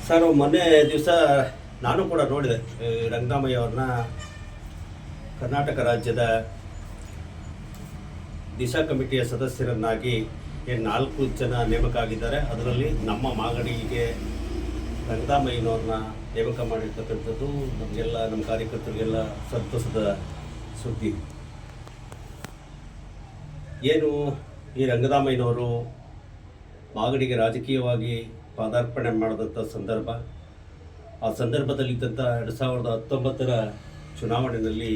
Sir ಮೊನ್ನೆ ದಿವಸ ನಾನು ಕೂಡ ನೋಡಿದೆ ರಂಗನಾಮಯ್ಯ ಅವ್ರನ್ನ ಕರ್ನಾಟಕ ರಾಜ್ಯದ ದಿಶಾ ಕಮಿಟಿಯ ಸದಸ್ಯರನ್ನಾಗಿ ಏನು 4 ಜನ ನೇಮಕ ಆಗಿದ್ದಾರೆ. ಅದರಲ್ಲಿ ನಮ್ಮ ಮಾಗಡಿಗೆ ರಂಗನಾಮಯ್ಯನವ್ರನ್ನ ನೇಮಕ ಮಾಡಿರ್ತಕ್ಕಂಥದ್ದು ನಮಗೆಲ್ಲ ನಮ್ಮ ಕಾರ್ಯಕರ್ತರಿಗೆಲ್ಲ ಸಂತಸದ ಸುದ್ದಿ. ಏನು ಈ ರಂಗನಾಮಯ್ಯನವರು ಮಾಗಡಿಗೆ ರಾಜಕೀಯವಾಗಿ ಪಾದಾರ್ಪಣೆ ಮಾಡಿದಂಥ ಸಂದರ್ಭ, ಆ ಸಂದರ್ಭದಲ್ಲಿದ್ದಂಥ 2019ರ ಚುನಾವಣೆಯಲ್ಲಿ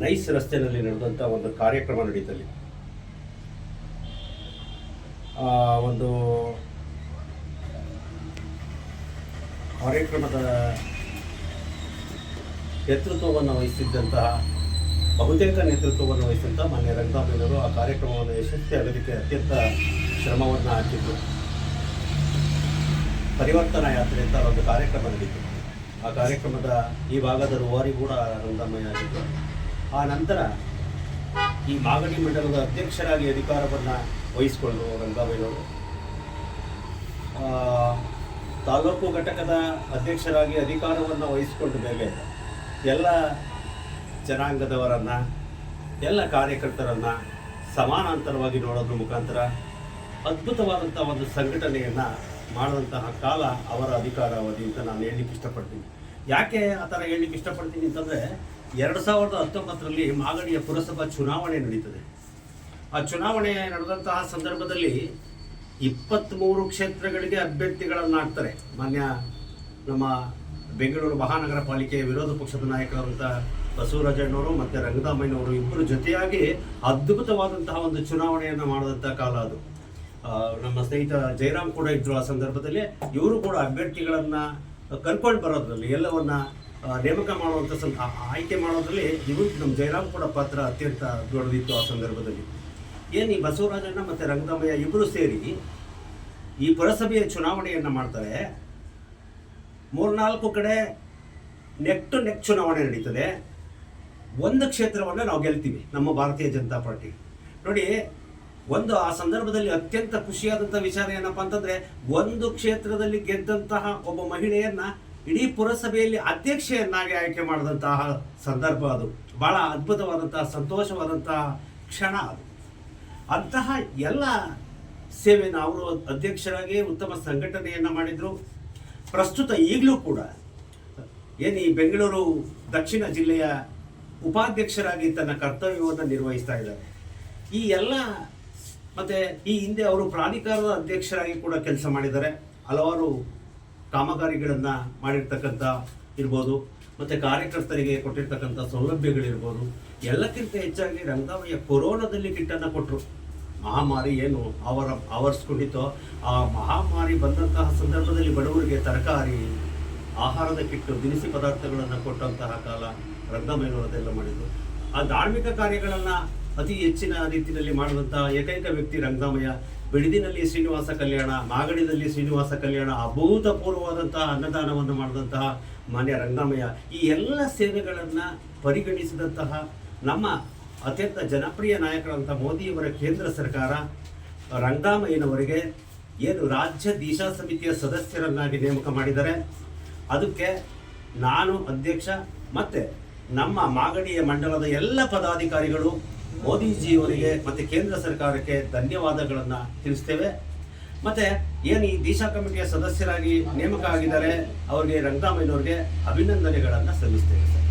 ನೈಸ್ ರಸ್ತೆಯಲ್ಲಿ ನಡೆದಂಥ ಒಂದು ಕಾರ್ಯಕ್ರಮ ನಡೀತಲ್ಲಿ ಒಂದು ಕಾರ್ಯಕ್ರಮದ ನೇತೃತ್ವವನ್ನು ವಹಿಸಿದ್ದಂತಹ ಬಹುತೇಕ ನೇತೃತ್ವವನ್ನು ವಹಿಸಿದಂಥ ಮಾನ್ಯ ರಂಗನಾಮಯ್ಯನವರು ಆ ಕಾರ್ಯಕ್ರಮವನ್ನು ಯಶಸ್ವಿಯಾಗೋದಕ್ಕೆ ಅತ್ಯಂತ ಶ್ರಮವನ್ನು ಹಾಕಿದ್ದು. ಪರಿವರ್ತನಾ ಯಾತ್ರೆ ಅಂತ ಒಂದು ಕಾರ್ಯಕ್ರಮ ನಡೀತು. ಆ ಕಾರ್ಯಕ್ರಮದ ಈ ಭಾಗದ ರೂವಾರಿ ಕೂಡ ರಂಗನಾಮಯ್ಯ ಆಗಿದ್ದು. ಆ ನಂತರ ಈ ಮಾಗಡಿ ಮಂಡಲದ ಅಧ್ಯಕ್ಷರಾಗಿ ಅಧಿಕಾರವನ್ನು ವಹಿಸಿಕೊಂಡು ರಂಗನಾಮಯ್ಯನವರು ತಾಲೂಕು ಘಟಕದ ಅಧ್ಯಕ್ಷರಾಗಿ ಅಧಿಕಾರವನ್ನು ವಹಿಸಿಕೊಂಡ ಮೇಲೆ ಎಲ್ಲ ಜನಾಂಗದವರನ್ನು, ಎಲ್ಲ ಕಾರ್ಯಕರ್ತರನ್ನು ಸಮಾನಾಂತರವಾಗಿ ನೋಡೋದ್ರ ಮುಖಾಂತರ ಅದ್ಭುತವಾದಂಥ ಒಂದು ಸಂಘಟನೆಯನ್ನು ಮಾಡಿದಂತಹ ಕಾಲ ಅವರ ಅಧಿಕಾರಾವಧಿ ಅಂತ ನಾನು ಹೇಳಲಿಕ್ಕೆ ಇಷ್ಟಪಡ್ತೀನಿ. ಯಾಕೆ ಆ ಥರ ಹೇಳಲಿಕ್ಕೆ ಇಷ್ಟಪಡ್ತೀನಿ ಅಂತಂದರೆ 2019ರಲ್ಲಿ ಮಾಗಡಿಯ ಪುರಸಭಾ ಚುನಾವಣೆ ನಡೀತದೆ. ಆ ಚುನಾವಣೆ ನಡೆದಂತಹ ಸಂದರ್ಭದಲ್ಲಿ 23 ಕ್ಷೇತ್ರಗಳಿಗೆ ಅಭ್ಯರ್ಥಿಗಳನ್ನು ಹಾಕ್ತಾರೆ. ಮಾನ್ಯ ನಮ್ಮ ಬೆಂಗಳೂರು ಮಹಾನಗರ ಪಾಲಿಕೆಯ ವಿರೋಧ ಪಕ್ಷದ ನಾಯಕರಾದಂಥ ಬಸವರಾಜಣ್ಣವರು ಮತ್ತು ರಂಗನಾಮಯ್ಯನವರು ಇಬ್ಬರು ಜೊತೆಯಾಗಿ ಅದ್ಭುತವಾದಂತಹ ಒಂದು ಚುನಾವಣೆಯನ್ನು ಮಾಡಿದಂಥ ಕಾಲ ಅದು. ನಮ್ಮ ಸ್ನೇಹಿತ ಜಯರಾಮ್ ಕೂಡ ಇದ್ದರು ಆ ಸಂದರ್ಭದಲ್ಲಿ. ಇವರು ಕೂಡ ಅಭ್ಯರ್ಥಿಗಳನ್ನು ಕರ್ಕೊಂಡು ಬರೋದ್ರಲ್ಲಿ, ಎಲ್ಲವನ್ನ ನೇಮಕ ಮಾಡುವಂಥ ಆಯ್ಕೆ ಮಾಡೋದ್ರಲ್ಲಿ ಇವರು ನಮ್ಮ ಜಯರಾಮ್ ಕೂಡ ಪಾತ್ರ ಅತ್ಯಂತ ದೊಡ್ಡದಿತ್ತು ಆ ಸಂದರ್ಭದಲ್ಲಿ. ಏನು ಈ ಬಸವರಾಜಣ್ಣ ಮತ್ತು ರಂಗನಾಮಯ್ಯ ಇಬ್ಬರು ಸೇರಿ ಈ ಪುರಸಭೆಯ ಚುನಾವಣೆಯನ್ನು ಮಾಡ್ತಾರೆ. 3-4 ಕಡೆ ನೆಕ್ ಟು ನೆಕ್ ಚುನಾವಣೆ ನಡೀತದೆ. ಒಂದು ಕ್ಷೇತ್ರವನ್ನು ನಾವು ಗೆಲ್ತೀವಿ, ನಮ್ಮ ಭಾರತೀಯ ಜನತಾ ಪಾರ್ಟಿ. ನೋಡಿ, ಒಂದು ಆ ಸಂದರ್ಭದಲ್ಲಿ ಅತ್ಯಂತ ಖುಷಿಯಾದಂಥ ವಿಚಾರ ಏನಪ್ಪ ಅಂತಂದರೆ, ಒಂದು ಕ್ಷೇತ್ರದಲ್ಲಿ ಗೆದ್ದಂತಹ ಒಬ್ಬ ಮಹಿಳೆಯನ್ನು ಇಡೀ ಪುರಸಭೆಯಲ್ಲಿ ಅಧ್ಯಕ್ಷೆಯನ್ನಾಗಿ ಆಯ್ಕೆ ಮಾಡಿದಂತಹ ಸಂದರ್ಭ ಅದು. ಭಾಳ ಅದ್ಭುತವಾದಂತಹ ಸಂತೋಷವಾದಂತಹ ಕ್ಷಣ ಅದು. ಅಂತಹ ಎಲ್ಲ ಸೇವೆಯನ್ನು ಅವರು ಅಧ್ಯಕ್ಷರಾಗಿ ಉತ್ತಮ ಸಂಘಟನೆಯನ್ನು ಮಾಡಿದರು. ಪ್ರಸ್ತುತ ಈಗಲೂ ಕೂಡ ಏನು ಈ ಬೆಂಗಳೂರು ದಕ್ಷಿಣ ಜಿಲ್ಲೆಯ ಉಪಾಧ್ಯಕ್ಷರಾಗಿ ತನ್ನ ಕರ್ತವ್ಯವನ್ನು ನಿರ್ವಹಿಸ್ತಾ ಇದ್ದಾರೆ. ಈ ಎಲ್ಲ ಮತ್ತು ಈ ಹಿಂದೆ ಅವರು ಪ್ರಾಧಿಕಾರದ ಅಧ್ಯಕ್ಷರಾಗಿ ಕೂಡ ಕೆಲಸ ಮಾಡಿದ್ದಾರೆ. ಹಲವಾರು ಕಾಮಗಾರಿಗಳನ್ನು ಮಾಡಿರ್ತಕ್ಕಂಥ ಇರ್ಬೋದು, ಮತ್ತು ಕಾರ್ಯಕರ್ತರಿಗೆ ಕೊಟ್ಟಿರ್ತಕ್ಕಂಥ ಸೌಲಭ್ಯಗಳಿರ್ಬೋದು. ಎಲ್ಲಕ್ಕಿಂತ ಹೆಚ್ಚಾಗಿ ರಂಗನಾಮಯ್ಯ ಕೊರೋನಾದಲ್ಲಿ ಕಿಟ್ಟನ್ನು ಕೊಟ್ಟರು. ಮಹಾಮಾರಿ ಏನು ಆವರಿಸ್ಕೊಂಡಿತ್ತೋ, ಆ ಮಹಾಮಾರಿ ಬಂದಂತಹ ಸಂದರ್ಭದಲ್ಲಿ ಬಡವರಿಗೆ ತರಕಾರಿ, ಆಹಾರದ ಕಿಟ್ಟು, ದಿನಸಿ ಪದಾರ್ಥಗಳನ್ನು ಕೊಟ್ಟಂತಹ ಕಾಲ ರಂಗನಾಮಯ್ಯನವರದೆಲ್ಲ ಮಾಡಿದರು. ಆ ಧಾರ್ಮಿಕ ಕಾರ್ಯಗಳನ್ನು ಅತಿ ಹೆಚ್ಚಿನ ರೀತಿಯಲ್ಲಿ ಮಾಡಿದಂತಹ ಏಕೈಕ ವ್ಯಕ್ತಿ ರಂಗನಾಮಯ್ಯ. ಬಿಡದಿನಲ್ಲಿ ಶ್ರೀನಿವಾಸ ಕಲ್ಯಾಣ, ಮಾಗಡಿನಲ್ಲಿ ಶ್ರೀನಿವಾಸ ಕಲ್ಯಾಣ, ಅಭೂತಪೂರ್ವವಾದಂತಹ ಅನ್ನದಾನವನ್ನು ಮಾಡಿದಂತಹ ಮಾನ್ಯ ರಂಗನಾಮಯ್ಯ. ಈ ಎಲ್ಲ ಸೇವೆಗಳನ್ನು ಪರಿಗಣಿಸಿದಂತಹ ನಮ್ಮ ಅತ್ಯಂತ ಜನಪ್ರಿಯ ನಾಯಕರಂಥ ಮೋದಿಯವರ ಕೇಂದ್ರ ಸರ್ಕಾರ ರಂಗನಾಮಯ್ಯನವರಿಗೆ ಏನು ರಾಜ್ಯ ದಿಶಾ ಸಮಿತಿಯ ಸದಸ್ಯರನ್ನಾಗಿ ನೇಮಕ ಮಾಡಿದ್ದಾರೆ. ಅದಕ್ಕೆ ನಾನು ಅಧ್ಯಕ್ಷ ಮತ್ತು ನಮ್ಮ ಮಾಗಡಿಯ ಮಂಡಲದ ಎಲ್ಲ ಪದಾಧಿಕಾರಿಗಳು ಮೋದಿಜಿಯವರಿಗೆ ಮತ್ತು ಕೇಂದ್ರ ಸರ್ಕಾರಕ್ಕೆ ಧನ್ಯವಾದಗಳನ್ನು ತಿಳಿಸ್ತೇವೆ. ಮತ್ತು ಏನು ಈ ದಿಶಾ ಕಮಿಟಿಯ ಸದಸ್ಯರಾಗಿ ನೇಮಕ ಆಗಿದ್ದಾರೆ, ಅವರಿಗೆ ರಂಗನಾಮಯ್ಯನವ್ರಿಗೆ ಅಭಿನಂದನೆಗಳನ್ನು ಸಲ್ಲಿಸ್ತೇವೆ ಸರ್.